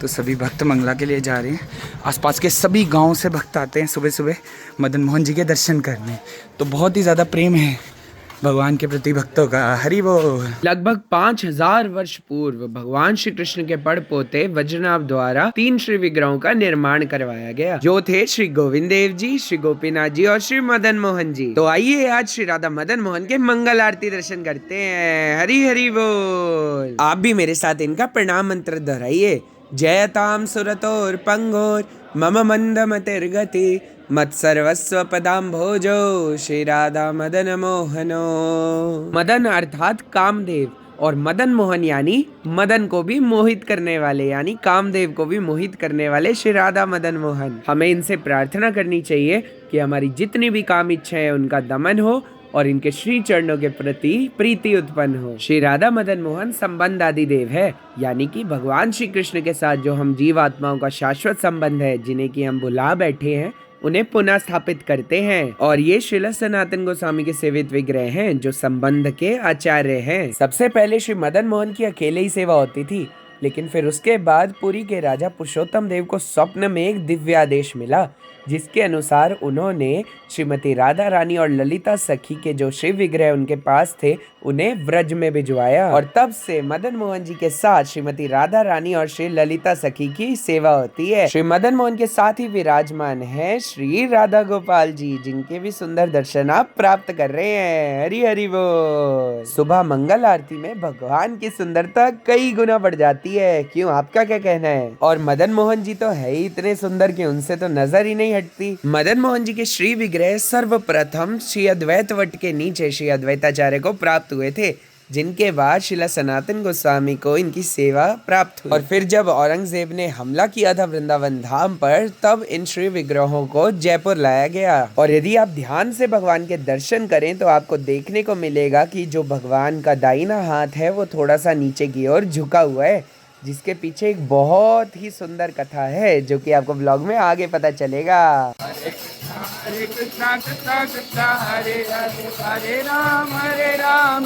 तो सभी भक्त मंगला के लिए जा रहे हैं। आसपास के सभी गांव से भक्त आते हैं सुबह सुबह मदन मोहन जी के दर्शन करने। तो बहुत ही ज़्यादा प्रेम है भगवान के प्रति भक्तों का। हरि बोल। लगभग 5000 वर्ष पूर्व भगवान श्री कृष्ण के बड़ पोते वज्रनाभ द्वारा 3 श्री विग्रहों का निर्माण करवाया गया, जो थे श्री गोविंद देव जी, श्री गोपीनाथ जी और श्री मदन मोहन जी। तो आइए आज श्री राधा मदन मोहन के मंगल आरती दर्शन करते हैं। हरि हरि बोल। आप भी मेरे साथ इनका प्रणाम मंत्र दोहराइए। जयताम सुरतोर पंगोर मम मंद मतिर्गति मत सर्वस्व पदाम भोजो श्री राधा मदन मोहनो। मदन अर्थात कामदेव और मदन मोहन यानी मदन को भी मोहित करने वाले, यानी कामदेव को भी मोहित करने वाले श्री राधा मदन मोहन। हमें इनसे प्रार्थना करनी चाहिए कि हमारी जितनी भी काम इच्छाएं हैं उनका दमन हो और इनके श्री चरणों के प्रति प्रीति उत्पन्न हो। श्री राधा मदन मोहन संबंध आदि देव है, यानी कि भगवान श्री कृष्ण के साथ जो हम जीव आत्माओं का शाश्वत संबंध है, जिन्हें कि हम भुला बैठे हैं, उन्हें पुनः स्थापित करते हैं। और ये श्रील सनातन गोस्वामी के सेवित विग्रह हैं, जो संबंध के आचार्य हैं। सबसे पहले श्री मदन मोहन की अकेले ही सेवा होती थी, लेकिन फिर उसके बाद पुरी के राजा पुरुषोत्तम देव को स्वप्न में एक दिव्य आदेश मिला, जिसके अनुसार उन्होंने श्रीमती राधा रानी और ललिता सखी के जो शिव विग्रह उनके पास थे उन्हें व्रज में भिजवाया। और तब से मदन मोहन जी के साथ श्रीमती राधा रानी और श्री ललिता सखी की सेवा होती है। श्री मदन मोहन के साथ ही विराजमान है श्री राधा गोपाल जी, जिनके भी सुंदर दर्शन आप प्राप्त कर रहे हैं। हरि हरि बोल। सुबह मंगल आरती में भगवान की सुंदरता कई गुना बढ़ जाती है, क्यों, आपका क्या कहना है? और मदन मोहन जी तो है ही इतने सुंदर कि उनसे तो नजर ही नहीं हटती। मदन मोहन जी के श्री विग्रह सर्वप्रथम श्री अद्वैत वट के नीचे श्री अद्वैताचार्य को प्राप्त हुए थे, जिनके बाद श्रील सनातन गोस्वामी को इनकी सेवा प्राप्त हुई। और फिर जब औरंगजेब ने हमला किया था वृंदावन धाम पर, तब इन श्री विग्रहों को जयपुर लाया गया। और यदि आप ध्यान से भगवान के दर्शन करें तो आपको देखने को मिलेगा कि जो भगवान का दाहिना हाथ है वो थोड़ा सा नीचे की ओर झुका हुआ है, जिसके पीछे एक बहुत ही सुंदर कथा है, जो कि आपको ब्लॉग में आगे पता चलेगा। हरे कृष्णा कृष्णा कृष्णा हरे हरे, हरे राम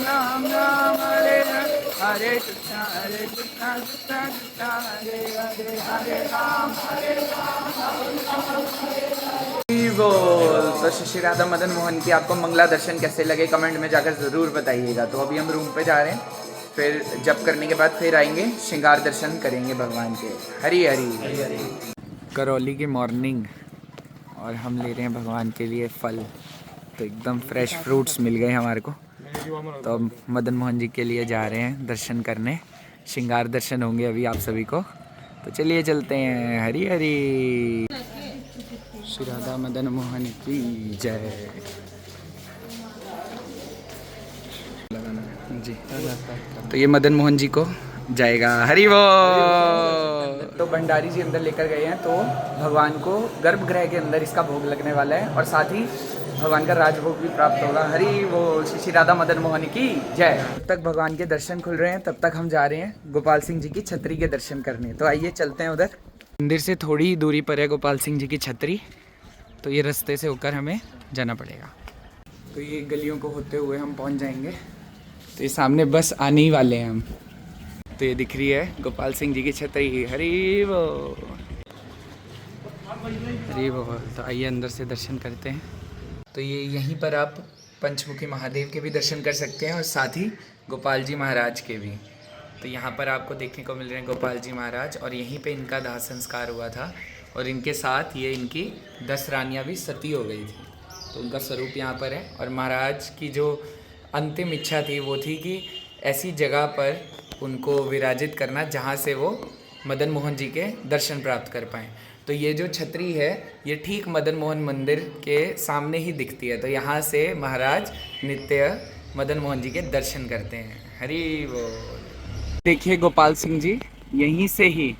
राम राम हरे हरे, हरे कृष्णा कृष्णा कृष्णा हरे हरे, हरे राम बोल। तो श्री राधा मदन मोहन की आपको मंगला दर्शन कैसे लगे कमेंट में जाकर ज़रूर बताइएगा। तो अभी हम रूम पे जा रहे हैं, फिर जप करने के बाद फिर आएंगे, श्रृंगार दर्शन करेंगे भगवान के। हरी हरी। करौली की मॉर्निंग और हम ले रहे हैं भगवान के लिए फल। तो एकदम फ्रेश फ्रूट्स मिल गए हमारे को, तो अब मदन मोहन जी के लिए जा रहे हैं दर्शन करने। श्रृंगार दर्शन होंगे अभी आप सभी को, तो चलिए चलते हैं। हरी हरी। श्री राधा मदन मोहन की जय जी। तो ये मदन मोहन जी को जाएगा। हरि बोल। तो भंडारी जी अंदर लेकर गए हैं, तो भगवान को गर्भगृह के अंदर इसका भोग लगने वाला है और साथ ही भगवान का राजभोग भी प्राप्त होगा। हरि बोल। श्री राधा मदन मोहन की जय। जब तक भगवान के दर्शन खुल रहे हैं तब तक हम जा रहे हैं गोपाल सिंह जी की छतरी के दर्शन करने। तो आइए चलते हैं उधर। मंदिर से थोड़ी ही दूरी पर है गोपाल सिंह जी की छतरी, तो ये रास्ते से होकर हमें जाना पड़ेगा। तो ये गलियों को होते हुए हम पहुँच जाएंगे। तो ये सामने बस आने ही वाले हैं हम। तो ये दिख रही है गोपाल सिंह जी की छतरी। हरि बोल, हरि बोल। तो आइए अंदर से दर्शन करते हैं। तो ये यहीं पर आप पंचमुखी महादेव के भी दर्शन कर सकते हैं और साथ ही गोपाल जी महाराज के भी। तो यहाँ पर आपको देखने को मिल रहे हैं गोपाल जी महाराज, और यहीं पे इनका दाह संस्कार हुआ था और इनके साथ ये इनकी 10 रानियाँ भी सती हो गई थी। तो उनका स्वरूप यहाँ पर है। और महाराज की जो अंतिम इच्छा थी वो थी कि ऐसी जगह पर उनको विराजित करना जहाँ से वो मदन मोहन जी के दर्शन प्राप्त कर पाएँ। तो ये जो छतरी है ये ठीक मदन मोहन मंदिर के सामने ही दिखती है। तो यहाँ से महाराज नित्य मदन मोहन जी के दर्शन करते हैं। हरि बोल। देखिए गोपाल सिंह जी यहीं से ही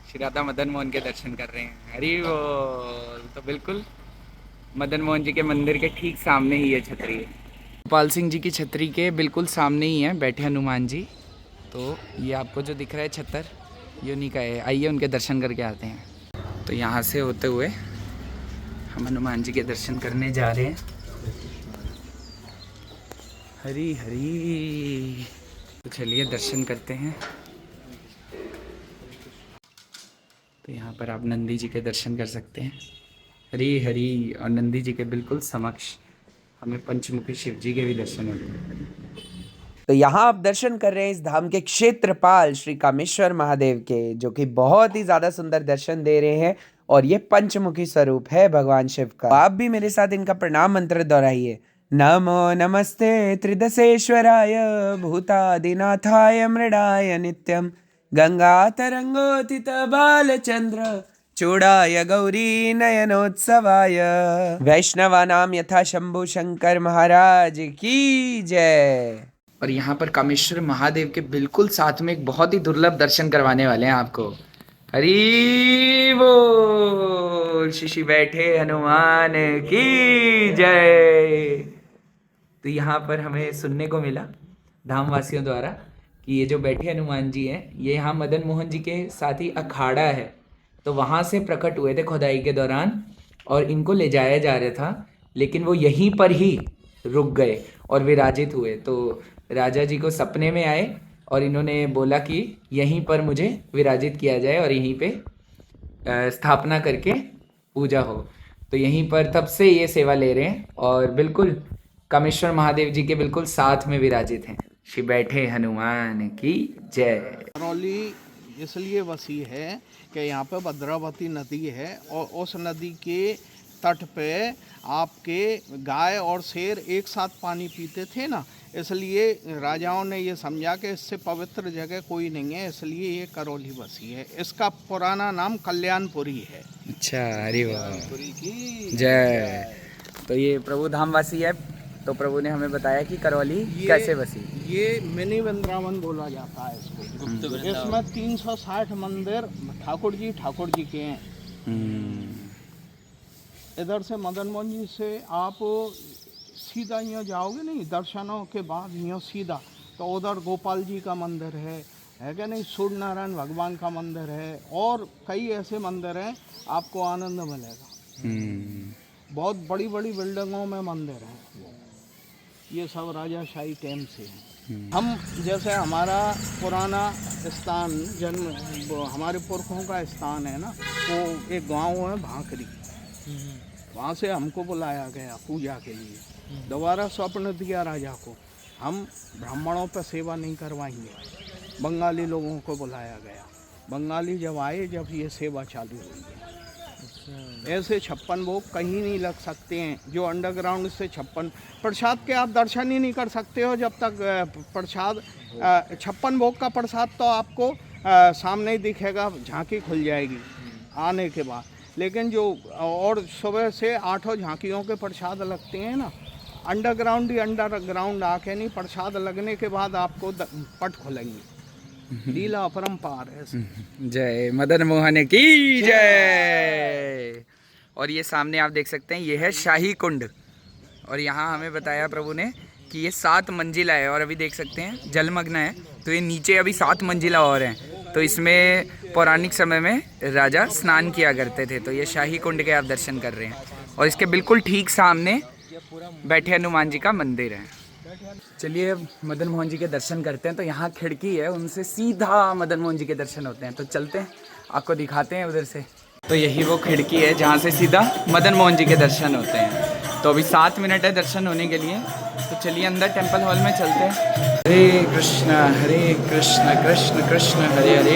श्री राधा मदन मोहन के दर्शन कर रहे हैं। हरि बोल। तो बिल्कुल मदन मोहन जी के मंदिर के ठीक सामने ही ये छतरी है। गोपाल सिंह जी की छतरी के बिल्कुल सामने ही है बैठे हनुमान जी। तो ये आपको जो दिख रहा है छतर, ये उन्हीं का है। आइए उनके दर्शन करके आते हैं। तो यहाँ से होते हुए हम हनुमान जी के दर्शन करने जा रहे हैं। हरी हरी। तो चलिए दर्शन करते हैं। तो यहाँ पर आप नंदी जी के दर्शन कर सकते हैं। हरी हरी, और नंदी जी के बिल्कुल समक्ष हमें पंचमुखी शिव जी के भी दर्शन होते हैं। तो यहाँ आप दर्शन कर रहे हैं इस धाम के क्षेत्रपाल श्री कामेश्वर महादेव के, जो कि बहुत ही ज्यादा सुंदर दर्शन दे रहे हैं। और ये पंचमुखी स्वरूप है भगवान शिव का। आप भी मेरे साथ इनका प्रणाम मंत्र दोहराइए। नमो नमस्ते त्रिदशेश्वराय भूतादिनाथाय मृडाय नित्यम गंगा तरंगोत्थित बालचंद्र चूड़ाय गौरी नयनोत्सवाय। वैष्णवानाम यथा शंभु शंकर महाराज की जय। और यहाँ पर कामेश्वर महादेव के बिल्कुल साथ में एक बहुत ही दुर्लभ दर्शन करवाने वाले हैं आपको। हरी बोल, शिशि बैठे हनुमान की जय। तो यहाँ पर हमें सुनने को मिला धामवासियों द्वारा कि ये जो बैठे हनुमान जी हैं, ये यहाँ मदन मोहन जी के साथ ही अखाड़ा है, तो वहाँ से प्रकट हुए थे खुदाई के दौरान, और इनको ले जाया जा रहा था, लेकिन वो यहीं पर ही रुक गए और विराजित हुए। तो राजा जी को सपने में आए और इन्होंने बोला कि यहीं पर मुझे विराजित किया जाए और यहीं पे स्थापना करके पूजा हो। तो यहीं पर तब से ये सेवा ले रहे हैं और बिल्कुल कामेश्वर महादेव जी के बिल्कुल साथ में विराजित हैं। श्री बैठे हनुमान की जय। करौली इसलिए वसी है कि यहाँ पे भद्रावती नदी है और उस नदी के तट पे आपके गाय और शेर एक साथ पानी पीते थे ना, इसलिए राजाओं ने ये समझा कि इससे पवित्र जगह कोई नहीं है, इसलिए ये करौली बसी है। इसका पुराना नाम कल्याणपुरी है। अच्छा, अरे वाह, जय। तो ये प्रभु धामवासी है, तो प्रभु ने हमें बताया कि करौली कैसे बसी। ये मिनी वृंदावन बोला जाता है इसको। इसमें 360 मंदिर ठाकुर जी के हैं। इधर से मदन मोहन जी से आप सीधा यहाँ जाओगे नहीं, दर्शनों के बाद यहाँ सीधा तो उधर गोपाल जी का मंदिर है क्या नहीं, सूर्य नारायण भगवान का मंदिर है, और कई ऐसे मंदिर हैं, आपको आनंद मिलेगा। बहुत बड़ी बड़ी बिल्डिंगों में मंदिर हैं, ये सब राजाशाही टाइम से हैं। हम जैसे हमारा पुराना स्थान जन्म हमारे पुरखों का स्थान है ना, वो एक गांव है भांकरी, वहाँ से हमको बुलाया गया पूजा के लिए। दोबारा स्वप्न दिया राजा को, हम ब्राह्मणों पर सेवा नहीं करवाएंगे, बंगाली लोगों को बुलाया गया। बंगाली जब आए, जब ये सेवा चालू हुई। ऐसे 56 भोग कहीं नहीं लग सकते हैं, जो अंडरग्राउंड से 56 प्रसाद के आप दर्शन ही नहीं कर सकते हो जब तक प्रसाद 56 भोग का प्रसाद तो आपको सामने ही दिखेगा, झांकी खुल जाएगी आने के बाद। लेकिन जो और सुबह से 8 झांकियों के प्रसाद लगते हैं ना, अंडरग्राउंड आके नहीं, प्रसाद लगने के बाद आपको पट खुलेंगे। लीला अपरंपार है। जय मदन मोहन की जय। और ये सामने आप देख सकते हैं, ये है शाही कुंड, और यहाँ हमें बताया प्रभु ने कि ये 7 मंजिला है, और अभी देख सकते हैं जलमग्न है, तो ये नीचे अभी 7 मंजिला और हैं। तो इसमें पौराणिक समय में राजा स्नान किया करते थे। तो ये शाही कुंड के आप दर्शन कर रहे हैं, और इसके बिल्कुल ठीक सामने बैठे हनुमान जी का मंदिर है। चलिए अब मदन मोहन जी के दर्शन करते हैं। तो यहाँ खिड़की है, उनसे सीधा मदन मोहन जी के दर्शन होते हैं। तो चलते हैं, आपको दिखाते हैं उधर से। तो यही वो खिड़की है जहाँ से सीधा मदन मोहन जी के दर्शन होते हैं। तो अभी 7 मिनट है दर्शन होने के लिए, तो चलिए अंदर टेम्पल हॉल में चलते हैं। हरे कृष्ण कृष्ण कृष्ण हरे हरे,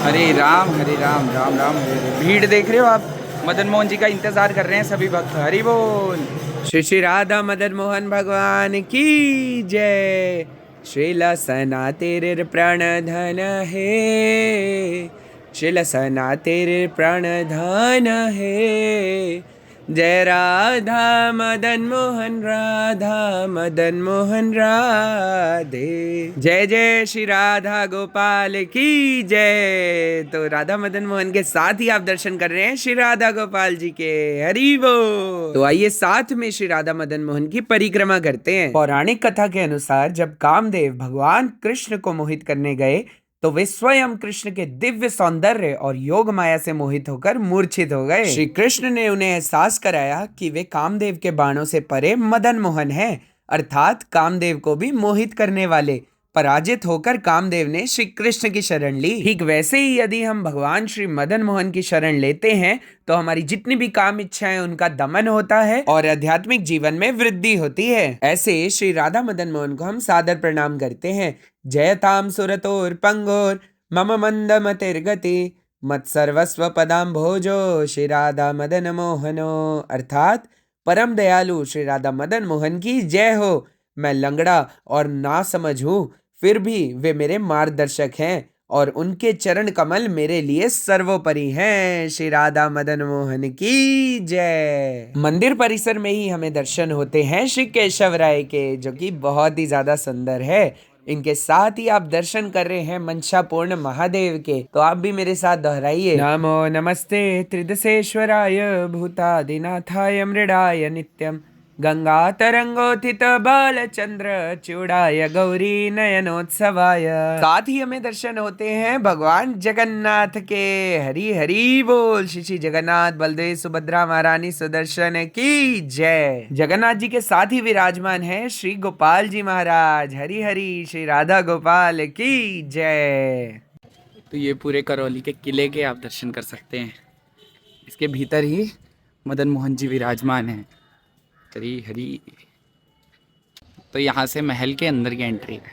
हरे राम राम राम हरे हरे। भीड़ देख रहे हो आप, मदन मोहन जी का इंतजार कर रहे हैं सभी भक्त। हरि बोल। श्री श्री राधा मदन मोहन भगवान की जय। श्रीलसना तेरे प्राण धन है, श्रीलसना तेरे प्राण धन है। जय राधा मदन मोहन, राधा मदन मोहन राधे। जय जय श्री राधा गोपाल की जय। तो राधा मदन मोहन के साथ ही आप दर्शन कर रहे हैं श्री राधा गोपाल जी के। हरि बोल। तो आइए साथ में श्री राधा मदन मोहन की परिक्रमा करते हैं। पौराणिक कथा के अनुसार जब कामदेव भगवान कृष्ण को मोहित करने गए, तो वे स्वयं कृष्ण के दिव्य सौंदर्य और योग माया से मोहित होकर मूर्छित हो गए। श्री कृष्ण ने उन्हें एहसास कराया कि वे कामदेव के बाणों से परे मदन मोहन हैं, अर्थात कामदेव को भी मोहित करने वाले। पराजित होकर कामदेव ने श्री कृष्ण की शरण ली। ठीक वैसे ही यदि हम भगवान श्री मदन मोहन की शरण लेते हैं तो हमारी जितनी भी काम इच्छाएं उनका दमन होता है और आध्यात्मिक जीवन में वृद्धि होती है। ऐसे श्री राधा मदन मोहन को हम सादर प्रणाम करते हैं। जयताम सुरतोर पंगोर मम मंद मतिर्गति मत सर्वस्व पदाम भोजो श्री राधा मदन मोहनो। अर्थात परम दयालु श्री राधा मदन मोहन की जय हो। मैं लंगड़ा और ना समझ हूँ, फिर भी वे मेरे मार्गदर्शक हैं और उनके चरण कमल मेरे लिए सर्वोपरि हैं। श्री राधा मदन मोहन की जय। मंदिर परिसर में ही हमें दर्शन होते हैं श्री केशव राय के, जो कि बहुत ही ज्यादा सुंदर है। इनके साथ ही आप दर्शन कर रहे हैं मंशा पूर्ण महादेव के, तो आप भी मेरे साथ दोहराइए। नमो नमस्ते त्रिदशेश्वराय भूतादिनाथाय मृडाय नित्यम गंगा तरंगोत्थित बालचंद्र चूड़ाय गौरी नयनोत्सवाय। साथ ही हमें दर्शन होते हैं भगवान जगन्नाथ के। हरि हरि बोल। श्री जगन्नाथ बलदेव सुभद्रा महारानी सुदर्शन की जय। जगन्नाथ जी के साथ ही विराजमान है श्री गोपाल जी महाराज। हरि हरि श्री राधा गोपाल की जय। तो ये पूरे करौली के किले के आप दर्शन कर सकते हैं। इसके भीतर ही मदन मोहन जी विराजमान हैं। हरी हरी। तो यहाँ से महल के अंदर की एंट्री है,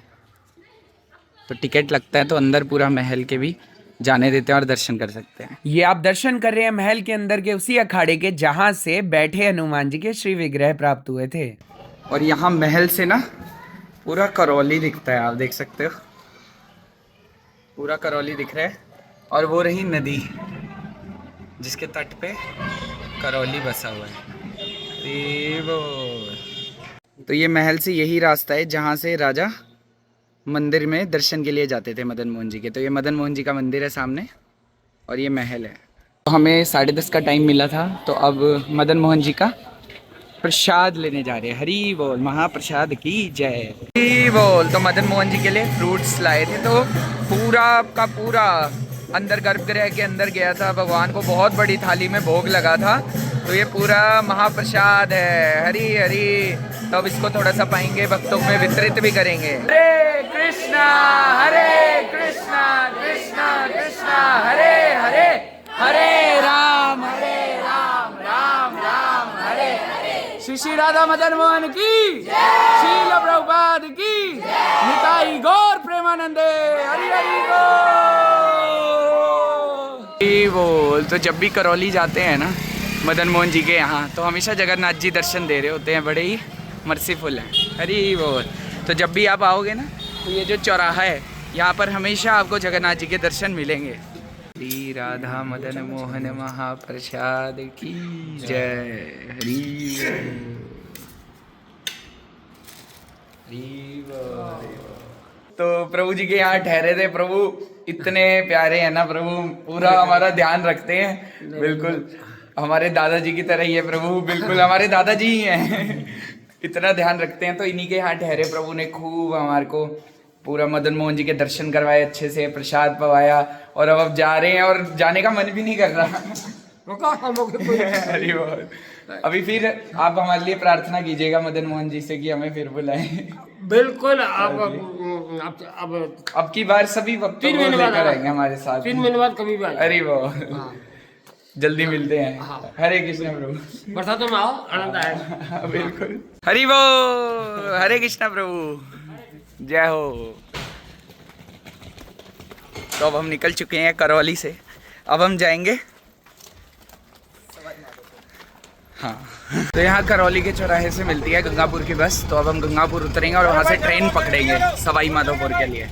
तो टिकट लगता है, तो अंदर पूरा महल के भी जाने देते हैं और दर्शन कर सकते हैं। ये आप दर्शन कर रहे हैं महल के अंदर के उसी अखाड़े के जहाँ से बैठे हनुमान जी के श्री विग्रह प्राप्त हुए थे। और यहाँ महल से ना पूरा करौली दिखता है, आप देख सकते हो, पूरा करौली दिख रहा है। और वो रही नदी जिसके तट पे करौली बसा हुआ है। तो ये महल से यही रास्ता है जहाँ से राजा मंदिर में दर्शन के लिए जाते थे मदन मोहन जी के। तो ये मदन मोहन जी का मंदिर है सामने और ये महल है। तो हमें 10:30 का टाइम मिला था, तो अब मदन मोहन जी का प्रसाद लेने जा रहे हैं। हरी बोल। महाप्रसाद की जय। हरी बोल। तो मदन मोहन जी के लिए फ्रूट्स लाए थे, तो पूरा का पूरा अंदर गर्भगृह के अंदर गया था। भगवान को बहुत बड़ी थाली में भोग लगा था, तो ये पूरा महाप्रसाद है। हरी हरी। तो अब इसको थोड़ा सा पाएंगे, भक्तों में वितरित भी करेंगे। हरे कृष्णा कृष्णा कृष्णा हरे हरे, हरे राम राम राम हरे हरे। श्री राधा मदन मोहन की श्रील प्रभुपाद की निताई गौर प्रेमानंदे। हरि हरि बोल। तो जब भी करौली जाते हैं ना मदन मोहन जी के यहाँ, तो हमेशा जगन्नाथ जी दर्शन दे रहे होते हैं, बड़े ही मर्सीफुल हैं। हरी बोल। तो जब भी आप आओगे ना, तो ये जो चौराहा है यहाँ पर हमेशा आपको जगन्नाथ जी के दर्शन मिलेंगे। श्री राधा मदन मोहन महाप्रसाद की जय। हरी बोल। तो प्रभु जी के यहाँ ठहरे थे। प्रभु इतने प्यारे हैं ना, प्रभु पूरा हमारा ध्यान रखते हैं। बिल्कुल हमारे दादाजी की तरह ही है प्रभु, बिल्कुल हमारे दादाजी ही हैं। इतना ध्यान रखते हैं। तो इन्हीं के यहाँ ठहरे। प्रभु ने खूब हमारे को पूरा मदन मोहन जी के दर्शन करवाए, अच्छे से प्रसाद पवाया, और अब जा रहे हैं और जाने का मन भी नहीं कर रहा। अरे बहुत। अभी फिर आप हमारे लिए प्रार्थना कीजिएगा मदन मोहन जी से कि हमें फिर बुलाएं। बिल्कुल। अब की बार सभी भक्तों को लेकर आएंगे हमारे साथ। 3 महीने बाद कभी भी। अरे वो जल्दी मिलते हैं। हरे कृष्ण प्रभु। बरसातों में आओ, आनंद आएगा। बिल्कुल। हरि वो। हरे कृष्ण प्रभु। जय हो। तो अब हम निकल चुके हैं करौली से। अब हम जाएंगे, हाँ, तो यहाँ करौली के चौराहे से मिलती है गंगापुर की बस। तो अब हम गंगापुर उतरेंगे और वहाँ से ट्रेन पकड़ेंगे सवाई माधोपुर के लिए।